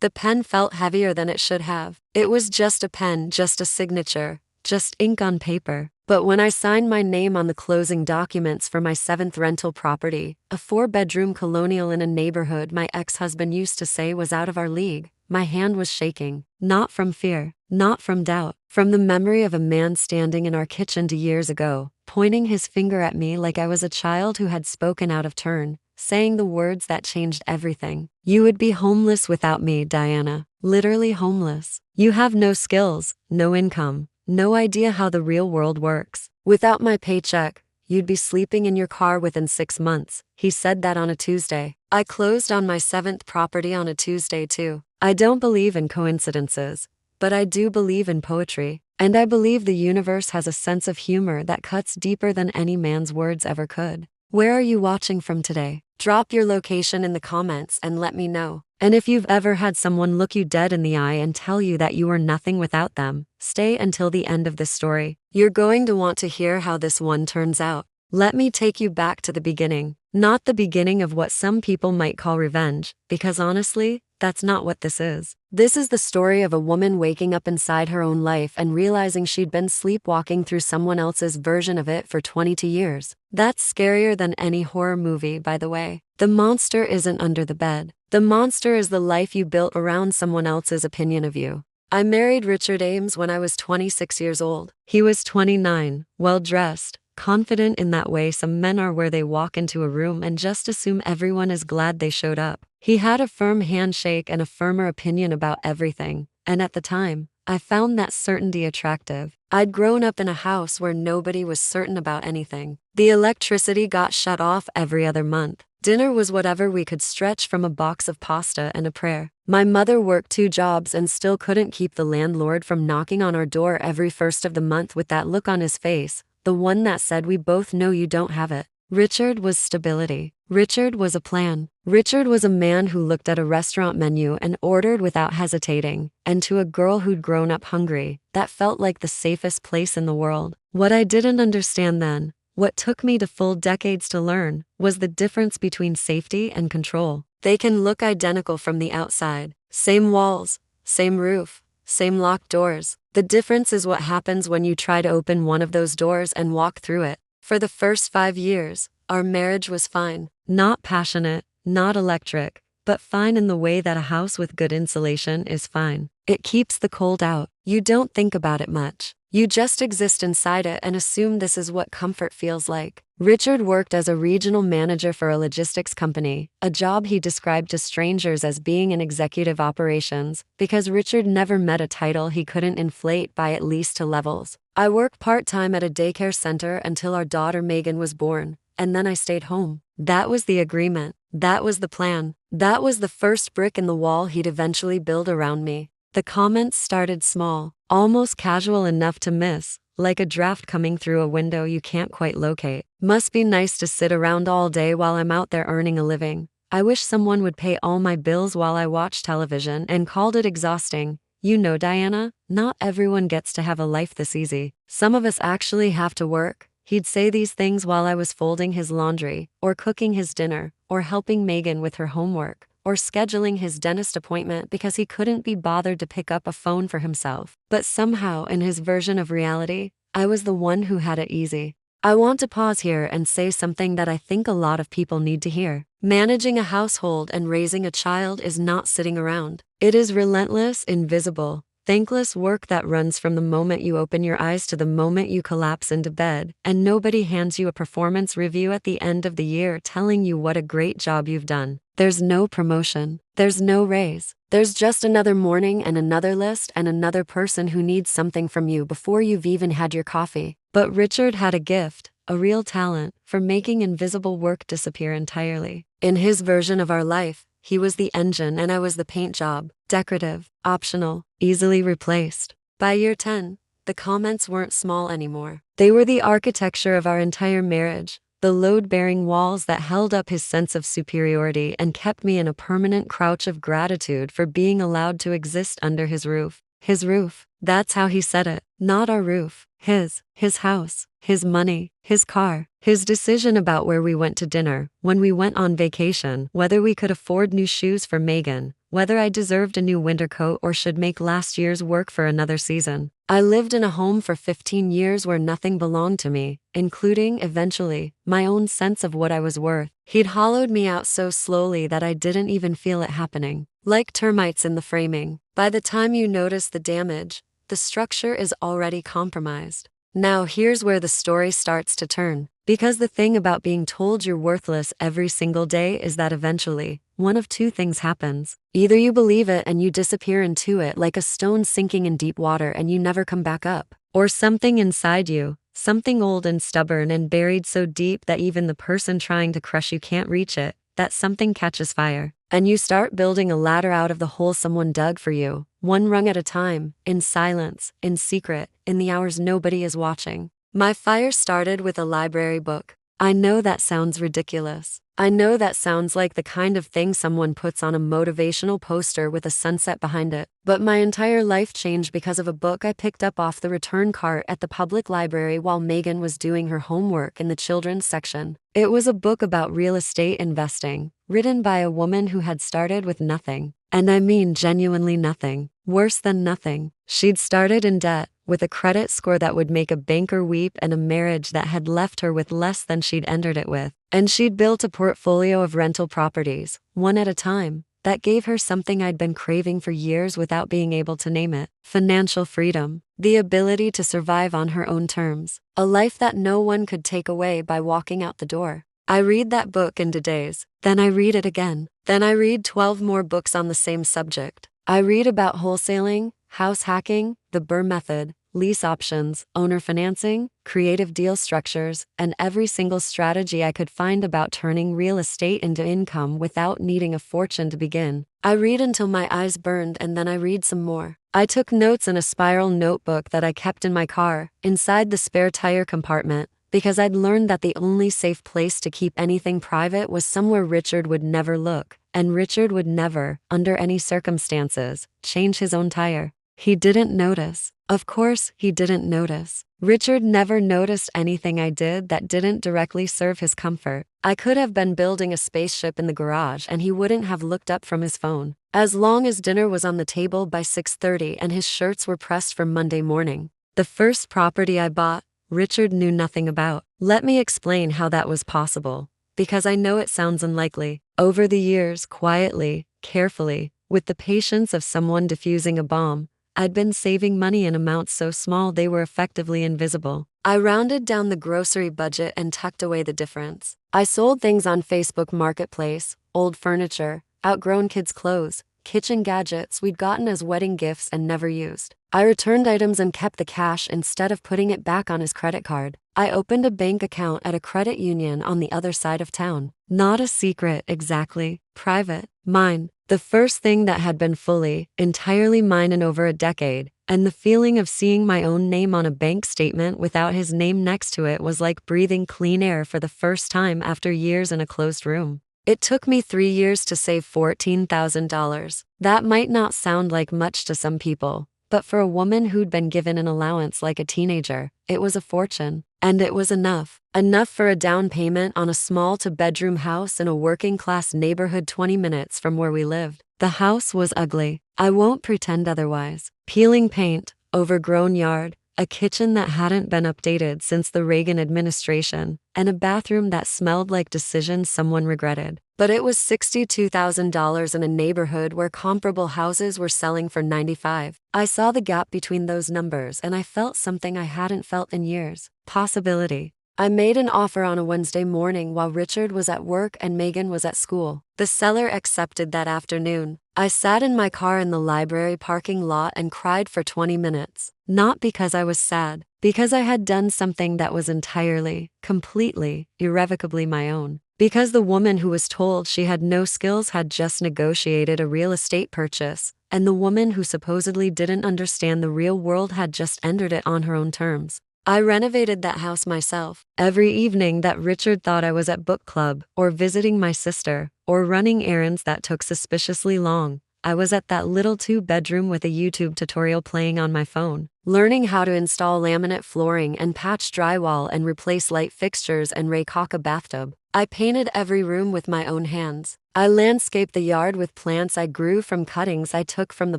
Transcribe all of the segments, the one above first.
The pen felt heavier than it should have. It was just a pen, just a signature, just ink on paper. But when I signed my name on the closing documents for my 7th rental property, a 4-bedroom colonial in a neighborhood my ex-husband used to say was out of our league, my hand was shaking. Not from fear, not from doubt, from the memory of a man standing in our kitchen years ago, pointing his finger at me like I was a child who had spoken out of turn, saying the words that changed everything. You would be homeless without me, Diana. Literally homeless. You have no skills, no income, no idea how the real world works. Without my paycheck, you'd be sleeping in your car within 6 months. He said that on a Tuesday. I closed on my 7th property on a Tuesday too. I don't believe in coincidences, but I do believe in poetry. And I believe the universe has a sense of humor that cuts deeper than any man's words ever could. Where are you watching from today? Drop your location in the comments and let me know. And if you've ever had someone look you dead in the eye and tell you that you were nothing without them, stay until the end of this story. You're going to want to hear how this one turns out. Let me take you back to the beginning. Not the beginning of what some people might call revenge, because honestly, that's not what this is. This is the story of a woman waking up inside her own life and realizing she'd been sleepwalking through someone else's version of it for 22 years. That's scarier than any horror movie, by the way. The monster isn't under the bed. The monster is the life you built around someone else's opinion of you. I married Richard Ames when I was 26 years old. He was 29, well-dressed, confident in that way some men are where they walk into a room and just assume everyone is glad they showed up. He had a firm handshake and a firmer opinion about everything, and at the time, I found that certainty attractive. I'd grown up in a house where nobody was certain about anything. The electricity got shut off every other month. Dinner was whatever we could stretch from a box of pasta and a prayer. My mother worked 2 jobs and still couldn't keep the landlord from knocking on our door every first of the month with that look on his face, the one that said we both know you don't have it. Richard was stability. Richard was a plan. Richard was a man who looked at a restaurant menu and ordered without hesitating, and to a girl who'd grown up hungry, that felt like the safest place in the world. What I didn't understand then, what took me to full decades to learn, was the difference between safety and control. They can look identical from the outside. Same walls, same roof, same locked doors. The difference is what happens when you try to open one of those doors and walk through it. For the first 5 years, our marriage was fine. Not passionate, not electric, but fine in the way that a house with good insulation is fine. It keeps the cold out. You don't think about it much. You just exist inside it and assume this is what comfort feels like. Richard worked as a regional manager for a logistics company, a job he described to strangers as being in executive operations, because Richard never met a title he couldn't inflate by at least 2 levels. I worked part-time at a daycare center until our daughter Megan was born, and then I stayed home. That was the agreement. That was the plan. That was the first brick in the wall he'd eventually build around me. The comments started small, almost casual enough to miss, like a draft coming through a window you can't quite locate. Must be nice to sit around all day while I'm out there earning a living. I wish someone would pay all my bills while I watch television, and called it exhausting. You know, Diana, not everyone gets to have a life this easy. Some of us actually have to work. He'd say these things while I was folding his laundry, or cooking his dinner, or helping Megan with her homework, or scheduling his dentist appointment because he couldn't be bothered to pick up a phone for himself. But somehow, in his version of reality, I was the one who had it easy. I want to pause here and say something that I think a lot of people need to hear. Managing a household and raising a child is not sitting around. It is relentless, invisible, thankless work that runs from the moment you open your eyes to the moment you collapse into bed, and nobody hands you a performance review at the end of the year telling you what a great job you've done. There's no promotion. There's no raise. There's just another morning and another list and another person who needs something from you before you've even had your coffee. But Richard had a gift, a real talent, for making invisible work disappear entirely. In his version of our life, he was the engine and I was the paint job. Decorative, optional, easily replaced. By year 10, the comments weren't small anymore. They were the architecture of our entire marriage, the load-bearing walls that held up his sense of superiority and kept me in a permanent crouch of gratitude for being allowed to exist under his roof. His roof. That's how he said it. Not our roof. His house, his money, his car, his decision about where we went to dinner, when we went on vacation, whether we could afford new shoes for Megan, whether I deserved a new winter coat or should make last year's work for another season. I lived in a home for 15 years where nothing belonged to me, including, eventually, my own sense of what I was worth. He'd hollowed me out so slowly that I didn't even feel it happening. Like termites in the framing, by the time you notice the damage, the structure is already compromised. Now here's where the story starts to turn. Because the thing about being told you're worthless every single day is that eventually, one of two things happens. Either you believe it and you disappear into it like a stone sinking in deep water and you never come back up. Or something inside you, something old and stubborn and buried so deep that even the person trying to crush you can't reach it, that something catches fire. And you start building a ladder out of the hole someone dug for you, one rung at a time, in silence, in secret, in the hours nobody is watching. My fire started with a library book. I know that sounds ridiculous. I know that sounds like the kind of thing someone puts on a motivational poster with a sunset behind it. But my entire life changed because of a book I picked up off the return cart at the public library while Megan was doing her homework in the children's section. It was a book about real estate investing, written by a woman who had started with nothing. And I mean genuinely nothing. Worse than nothing. She'd started in debt, with a credit score that would make a banker weep and a marriage that had left her with less than she'd entered it with. And she'd built a portfolio of rental properties, one at a time, that gave her something I'd been craving for years without being able to name it. Financial freedom. The ability to survive on her own terms. A life that no one could take away by walking out the door. I read that book in days. Then I read it again. Then I read 12 more books on the same subject. I read about wholesaling, house hacking, the Burr method, lease options, owner financing, creative deal structures, and every single strategy I could find about turning real estate into income without needing a fortune to begin. I read until my eyes burned and then I read some more. I took notes in a spiral notebook that I kept in my car, inside the spare tire compartment, because I'd learned that the only safe place to keep anything private was somewhere Richard would never look, and Richard would never, under any circumstances, change his own tire. He didn't notice. Of course, he didn't notice. Richard never noticed anything I did that didn't directly serve his comfort. I could have been building a spaceship in the garage and he wouldn't have looked up from his phone. As long as dinner was on the table by 6:30 and his shirts were pressed for Monday morning. The first property I bought, Richard knew nothing about. Let me explain how that was possible, because I know it sounds unlikely. Over the years, quietly, carefully, with the patience of someone defusing a bomb, I'd been saving money in amounts so small they were effectively invisible. I rounded down the grocery budget and tucked away the difference. I sold things on Facebook Marketplace, old furniture, outgrown kids' clothes, kitchen gadgets we'd gotten as wedding gifts and never used. I returned items and kept the cash instead of putting it back on his credit card. I opened a bank account at a credit union on the other side of town. Not a secret exactly, private, mine. The first thing that had been fully, entirely mine in over a decade, and the feeling of seeing my own name on a bank statement without his name next to it was like breathing clean air for the first time after years in a closed room. It took me 3 years to save $14,000. That might not sound like much to some people, but for a woman who'd been given an allowance like a teenager, it was a fortune. And it was enough. Enough for a down payment on a small two-bedroom house in a working-class neighborhood 20 minutes from where we lived. The house was ugly. I won't pretend otherwise. Peeling paint, overgrown yard, a kitchen that hadn't been updated since the Reagan administration, and a bathroom that smelled like decisions someone regretted. But it was $62,000 in a neighborhood where comparable houses were selling for $95,000. I saw the gap between those numbers and I felt something I hadn't felt in years. Possibility. I made an offer on a Wednesday morning while Richard was at work and Megan was at school. The seller accepted that afternoon. I sat in my car in the library parking lot and cried for 20 minutes. Not because I was sad, because I had done something that was entirely, completely, irrevocably my own. Because the woman who was told she had no skills had just negotiated a real estate purchase, and the woman who supposedly didn't understand the real world had just entered it on her own terms. I renovated that house myself. Every evening that Richard thought I was at book club, or visiting my sister, or running errands that took suspiciously long, I was at that little 2-bedroom with a YouTube tutorial playing on my phone, learning how to install laminate flooring and patch drywall and replace light fixtures and rake a bathtub. I painted every room with my own hands. I landscaped the yard with plants I grew from cuttings I took from the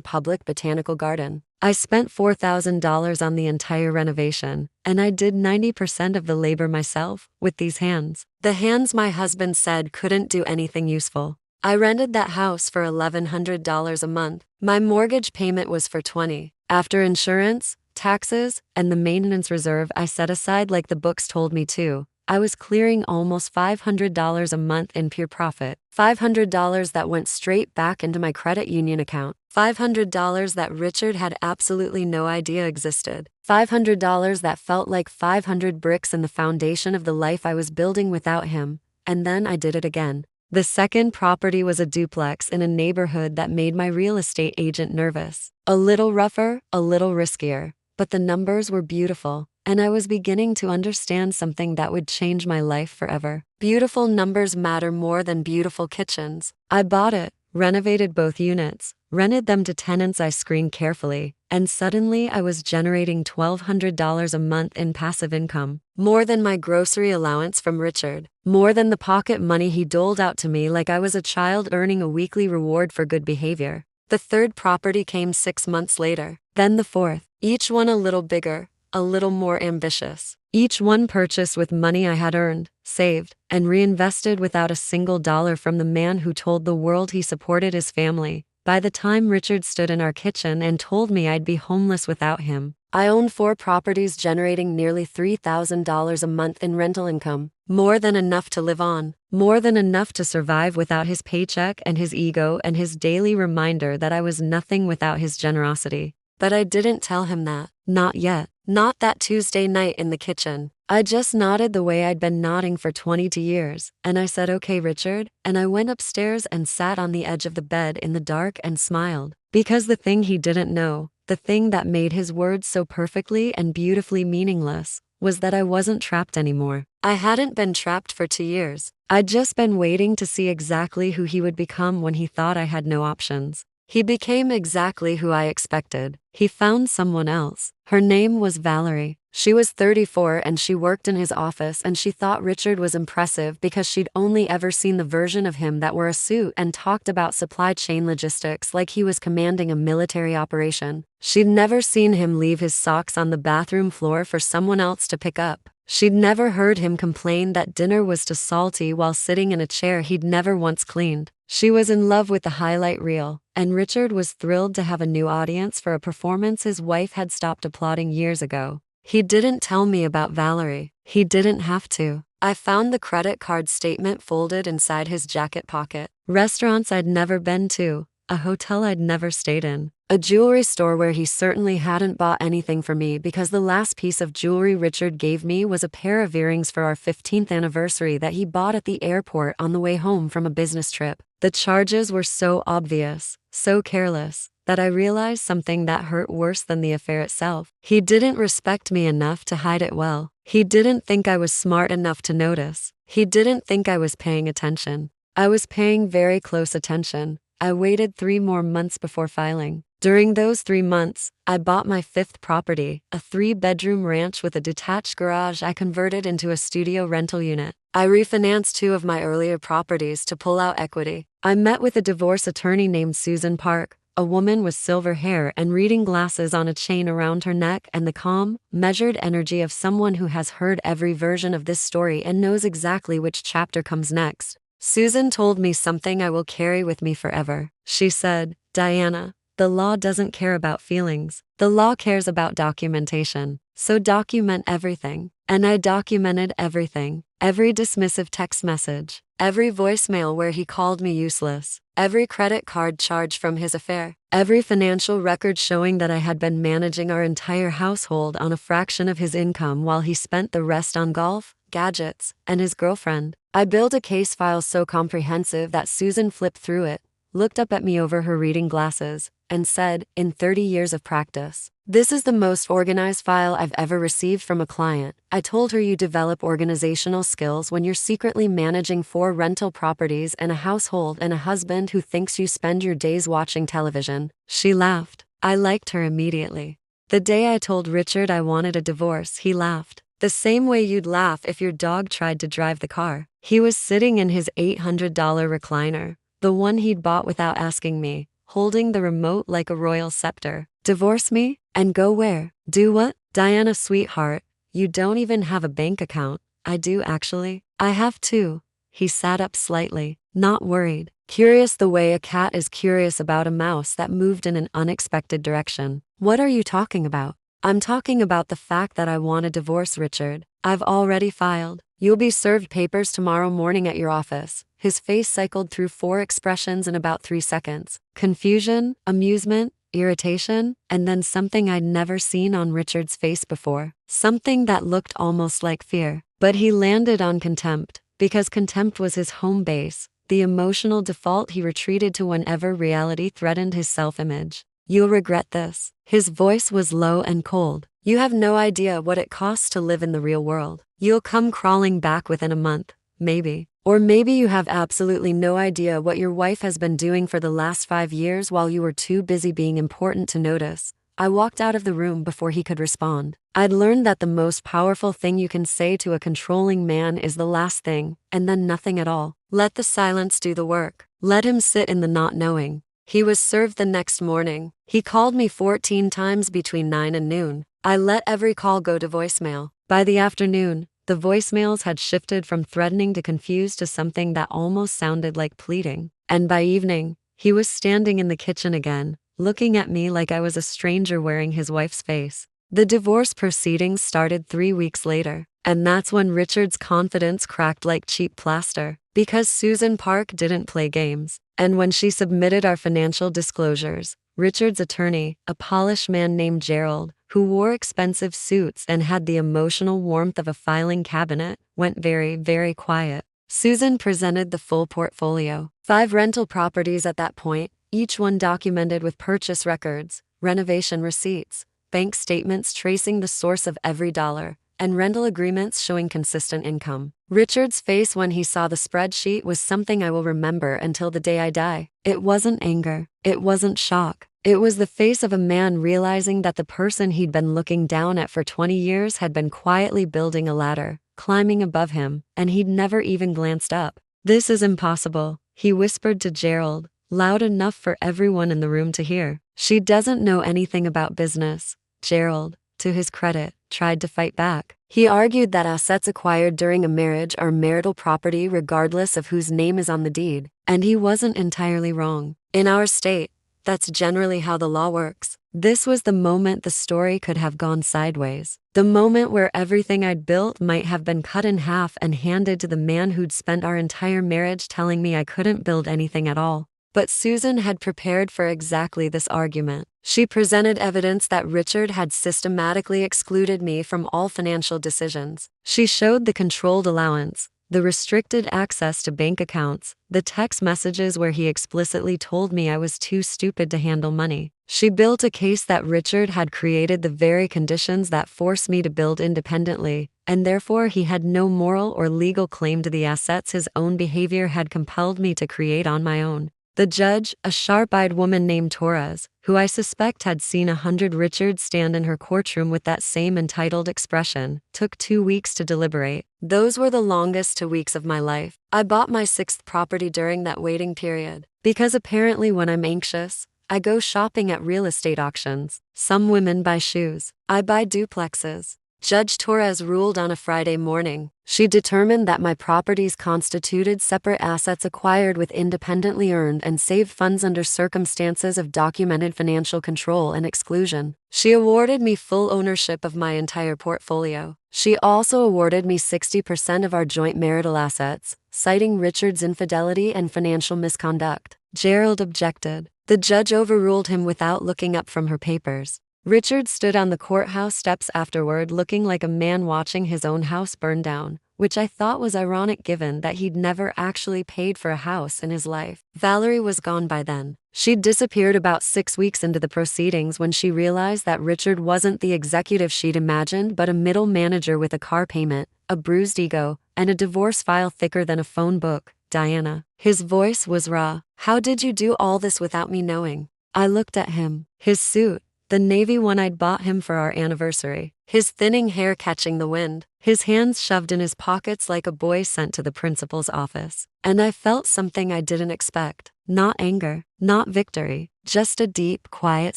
public botanical garden. I spent $4,000 on the entire renovation, and I did 90% of the labor myself, with these hands. The hands my husband said couldn't do anything useful. I rented that house for $1,100 a month. My mortgage payment was for $20. After insurance, taxes, and the maintenance reserve I set aside like the books told me to, I was clearing almost $500 a month in pure profit. $500 that went straight back into my credit union account. $500 that Richard had absolutely no idea existed. $500 that felt like 500 bricks in the foundation of the life I was building without him. And then I did it again. The second property was a duplex in a neighborhood that made my real estate agent nervous. A little rougher, a little riskier, but the numbers were beautiful, and I was beginning to understand something that would change my life forever. Beautiful numbers matter more than beautiful kitchens. I bought it, renovated both units, rented them to tenants I screened carefully, and suddenly I was generating $1,200 a month in passive income. More than my grocery allowance from Richard. More than the pocket money he doled out to me like I was a child earning a weekly reward for good behavior. The third property came 6 months later. Then the fourth. Each one a little bigger, a little more ambitious. Each one purchased with money I had earned, saved, and reinvested without a single dollar from the man who told the world he supported his family. By the time Richard stood in our kitchen and told me I'd be homeless without him, I owned 4 properties generating nearly $3,000 a month in rental income. More than enough to live on. More than enough to survive without his paycheck and his ego and his daily reminder that I was nothing without his generosity. But I didn't tell him that. Not yet. Not that Tuesday night in the kitchen. I just nodded the way I'd been nodding for 22 years, and I said, "Okay, Richard," and I went upstairs and sat on the edge of the bed in the dark and smiled. Because the thing he didn't know, the thing that made his words so perfectly and beautifully meaningless, was that I wasn't trapped anymore. I hadn't been trapped for 2 years. I'd just been waiting to see exactly who he would become when he thought I had no options. He became exactly who I expected. He found someone else. Her name was Valerie. She was 34 and she worked in his office, and she thought Richard was impressive because she'd only ever seen the version of him that wore a suit and talked about supply chain logistics like he was commanding a military operation. She'd never seen him leave his socks on the bathroom floor for someone else to pick up. She'd never heard him complain that dinner was too salty while sitting in a chair he'd never once cleaned. She was in love with the highlight reel, and Richard was thrilled to have a new audience for a performance his wife had stopped applauding years ago. He didn't tell me about Valerie. He didn't have to. I found the credit card statement folded inside his jacket pocket. Restaurants I'd never been to, a hotel I'd never stayed in, a jewelry store where he certainly hadn't bought anything for me because the last piece of jewelry Richard gave me was a pair of earrings for our 15th anniversary that he bought at the airport on the way home from a business trip. The charges were so obvious, so careless, that I realized something that hurt worse than the affair itself. He didn't respect me enough to hide it well. He didn't think I was smart enough to notice. He didn't think I was paying attention. I was paying very close attention. I waited 3 more months before filing. During those 3 months, I bought my 5th property, a 3-bedroom ranch with a detached garage I converted into a studio rental unit. I refinanced 2 of my earlier properties to pull out equity. I met with a divorce attorney named Susan Park, a woman with silver hair and reading glasses on a chain around her neck, and the calm, measured energy of someone who has heard every version of this story and knows exactly which chapter comes next. Susan told me something I will carry with me forever. She said, "Diana, the law doesn't care about feelings. The law cares about documentation. So document everything." And I documented everything. Every dismissive text message. Every voicemail where he called me useless. Every credit card charge from his affair. Every financial record showing that I had been managing our entire household on a fraction of his income while he spent the rest on golf, gadgets, and his girlfriend. I built a case file so comprehensive that Susan flipped through it, looked up at me over her reading glasses, and said, "In 30 years of practice, this is the most organized file I've ever received from a client." I told her, "You develop organizational skills when you're secretly managing 4 rental properties and a household and a husband who thinks you spend your days watching television." She laughed. I liked her immediately. The day I told Richard I wanted a divorce, he laughed. The same way you'd laugh if your dog tried to drive the car. He was sitting in his $800 recliner, the one he'd bought without asking me, holding the remote like a royal scepter. Divorce me? And go where? Do what? Diana, sweetheart, you don't even have a bank account. I do actually. I have two. He sat up slightly, not worried, curious the way a cat is curious about a mouse that moved in an unexpected direction. What are you talking about? I'm talking about the fact that I want a divorce, Richard. I've already filed. You'll be served papers tomorrow morning at your office. His face cycled through 4 expressions in about 3 seconds. Confusion, amusement, irritation, and then something I'd never seen on Richard's face before. Something that looked almost like fear. But he landed on contempt, because contempt was his home base, the emotional default he retreated to whenever reality threatened his self-image. You'll regret this. His voice was low and cold. You have no idea what it costs to live in the real world. You'll come crawling back within a month, maybe. Or maybe you have absolutely no idea what your wife has been doing for the last 5 years while you were too busy being important to notice. I walked out of the room before he could respond. I'd learned that the most powerful thing you can say to a controlling man is the last thing, and then nothing at all. Let the silence do the work. Let him sit in the not knowing. He was served the next morning. He called me 14 times between 9 and noon. I let every call go to voicemail. By the afternoon, the voicemails had shifted from threatening to confused to something that almost sounded like pleading. And by evening, he was standing in the kitchen again, looking at me like I was a stranger wearing his wife's face. The divorce proceedings started 3 weeks later, and that's when Richard's confidence cracked like cheap plaster, because Susan Park didn't play games. And when she submitted our financial disclosures, Richard's attorney, a polished man named Gerald, who wore expensive suits and had the emotional warmth of a filing cabinet, went very, very quiet. Susan presented the full portfolio. 5 rental properties at that point, each one documented with purchase records, renovation receipts, bank statements tracing the source of every dollar, and rental agreements showing consistent income. Richard's face when he saw the spreadsheet was something I will remember until the day I die. It wasn't anger. It wasn't shock. It was the face of a man realizing that the person he'd been looking down at for 20 years had been quietly building a ladder, climbing above him, and he'd never even glanced up. This is impossible, he whispered to Gerald, loud enough for everyone in the room to hear. She doesn't know anything about business. Gerald, to his credit, tried to fight back. He argued that assets acquired during a marriage are marital property regardless of whose name is on the deed, and he wasn't entirely wrong. In our state, that's generally how the law works. This was the moment the story could have gone sideways. The moment where everything I'd built might have been cut in half and handed to the man who'd spent our entire marriage telling me I couldn't build anything at all. But Susan had prepared for exactly this argument. She presented evidence that Richard had systematically excluded me from all financial decisions. She showed the controlled allowance, the restricted access to bank accounts, the text messages where he explicitly told me I was too stupid to handle money. She built a case that Richard had created the very conditions that forced me to build independently, and therefore he had no moral or legal claim to the assets his own behavior had compelled me to create on my own. The judge, a sharp-eyed woman named Torres, who I suspect had seen 100 Richards stand in her courtroom with that same entitled expression, took 2 weeks to deliberate. Those were the longest 2 weeks of my life. I bought my 6th property during that waiting period, because apparently when I'm anxious, I go shopping at real estate auctions. Some women buy shoes. I buy duplexes. Judge Torres ruled on a Friday morning. She determined that my properties constituted separate assets acquired with independently earned and saved funds under circumstances of documented financial control and exclusion. She awarded me full ownership of my entire portfolio. She also awarded me 60% of our joint marital assets, citing Richard's infidelity and financial misconduct. Gerald objected. The judge overruled him without looking up from her papers. Richard stood on the courthouse steps afterward looking like a man watching his own house burn down, which I thought was ironic given that he'd never actually paid for a house in his life. Valerie was gone by then. She'd disappeared about 6 weeks into the proceedings when she realized that Richard wasn't the executive she'd imagined but a middle manager with a car payment, a bruised ego, and a divorce file thicker than a phone book. Diana. His voice was raw. How did you do all this without me knowing? I looked at him. His suit, the navy one I'd bought him for our anniversary, his thinning hair catching the wind, his hands shoved in his pockets like a boy sent to the principal's office. And I felt something I didn't expect. Not anger, not victory, just a deep, quiet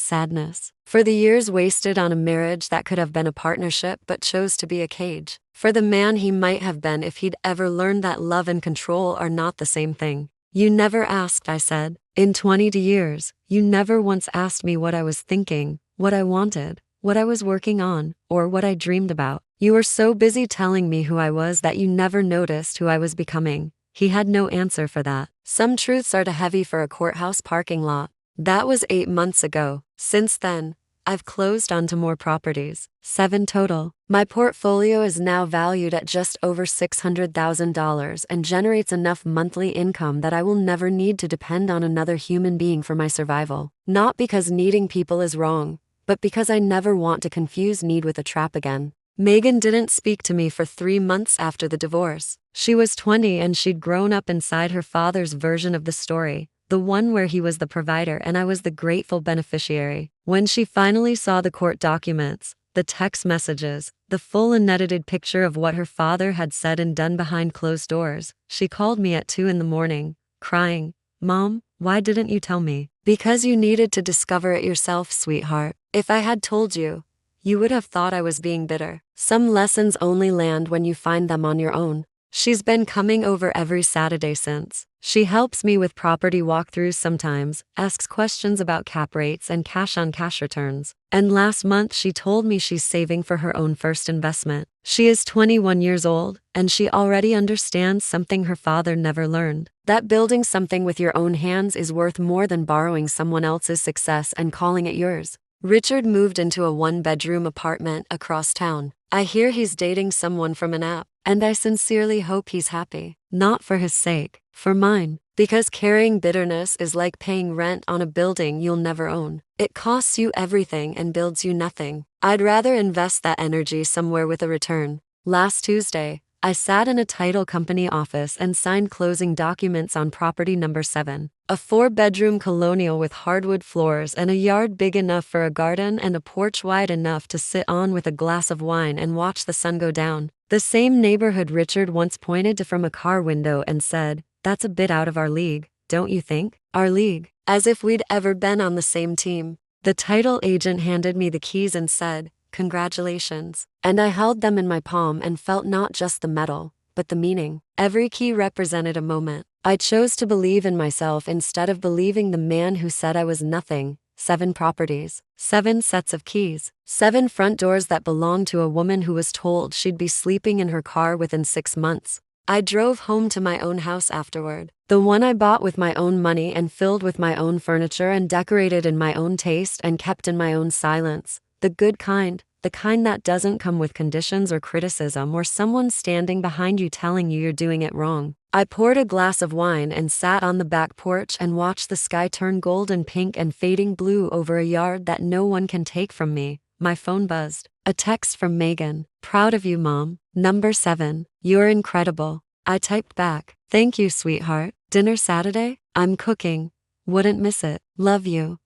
sadness. For the years wasted on a marriage that could have been a partnership but chose to be a cage. For the man he might have been if he'd ever learned that love and control are not the same thing. You never asked, I said. In 20 years, you never once asked me what I was thinking, what I wanted, what I was working on, or what I dreamed about. You were so busy telling me who I was that you never noticed who I was becoming. He had no answer for that. Some truths are too heavy for a courthouse parking lot. That was 8 months ago. Since then, I've closed onto more properties. 7 total. My portfolio is now valued at just over $600,000 and generates enough monthly income that I will never need to depend on another human being for my survival. Not because needing people is wrong, but because I never want to confuse need with a trap again. Megan didn't speak to me for 3 months after the divorce. She was 20 and she'd grown up inside her father's version of the story, the one where he was the provider and I was the grateful beneficiary. When she finally saw the court documents, the text messages, the full unedited picture of what her father had said and done behind closed doors, she called me at 2 a.m, crying, "Mom, why didn't you tell me?" "Because you needed to discover it yourself, sweetheart. If I had told you, you would have thought I was being bitter. Some lessons only land when you find them on your own." She's been coming over every Saturday since. She helps me with property walkthroughs sometimes, asks questions about cap rates and cash-on-cash returns. And last month she told me she's saving for her own first investment. She is 21 years old, and she already understands something her father never learned. That building something with your own hands is worth more than borrowing someone else's success and calling it yours. Richard moved into a 1-bedroom apartment across town. I hear he's dating someone from an app, and I sincerely hope he's happy. Not for his sake, for mine. Because carrying bitterness is like paying rent on a building you'll never own. It costs you everything and builds you nothing. I'd rather invest that energy somewhere with a return. Last Tuesday, I sat in a title company office and signed closing documents on property number 7. A 4-bedroom colonial with hardwood floors and a yard big enough for a garden and a porch wide enough to sit on with a glass of wine and watch the sun go down. The same neighborhood Richard once pointed to from a car window and said, "That's a bit out of our league, don't you think?" Our league. As if we'd ever been on the same team. The title agent handed me the keys and said, "Congratulations." And I held them in my palm and felt not just the metal, but the meaning. Every key represented a moment. I chose to believe in myself instead of believing the man who said I was nothing. 7 properties, 7 sets of keys, 7 front doors that belonged to a woman who was told she'd be sleeping in her car within 6 months. I drove home to my own house afterward. The one I bought with my own money and filled with my own furniture and decorated in my own taste and kept in my own silence. The good kind. The kind that doesn't come with conditions or criticism or someone standing behind you telling you you're doing it wrong. I poured a glass of wine and sat on the back porch and watched the sky turn golden pink and fading blue over a yard that no one can take from me. My phone buzzed. A text from Megan. "Proud of you, Mom. Number 7. You're incredible." I typed back, "Thank you, sweetheart. Dinner Saturday? I'm cooking. Wouldn't miss it. Love you.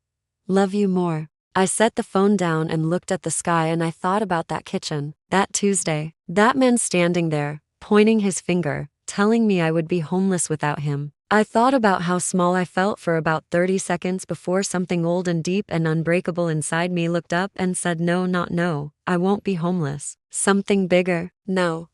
Love you more." I set the phone down and looked at the sky and I thought about that kitchen, that Tuesday, that man standing there, pointing his finger, telling me I would be homeless without him. I thought about how small I felt for about 30 seconds before something old and deep and unbreakable inside me looked up and said, "No, not no, I won't be homeless." Something bigger. "No.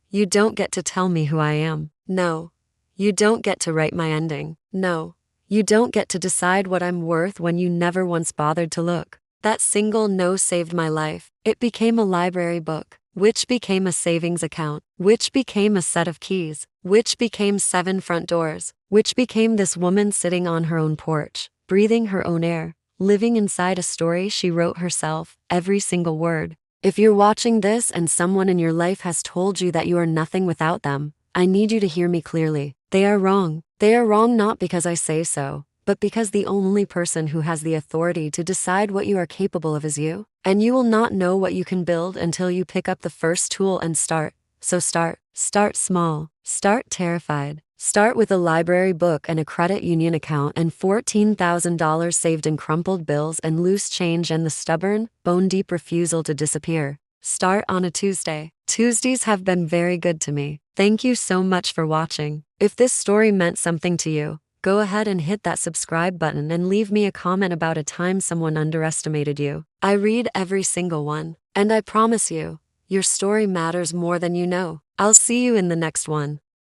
You don't get to tell me who I am. No. You don't get to write my ending. No. You don't get to decide what I'm worth when you never once bothered to look." That single no saved my life. It became a library book, which became a savings account, which became a set of keys, which became 7 front doors, which became this woman sitting on her own porch, breathing her own air, living inside a story she wrote herself, every single word. If you're watching this and someone in your life has told you that you are nothing without them, I need you to hear me clearly. They are wrong. They are wrong not because I say so, but because the only person who has the authority to decide what you are capable of is you. And you will not know what you can build until you pick up the first tool and start. So start. Start small. Start terrified. Start with a library book and a credit union account and $14,000 saved in crumpled bills and loose change and the stubborn, bone-deep refusal to disappear. Start on a Tuesday. Tuesdays have been very good to me. Thank you so much for watching. If this story meant something to you, go ahead and hit that subscribe button and leave me a comment about a time someone underestimated you. I read every single one, and I promise you, your story matters more than you know. I'll see you in the next one.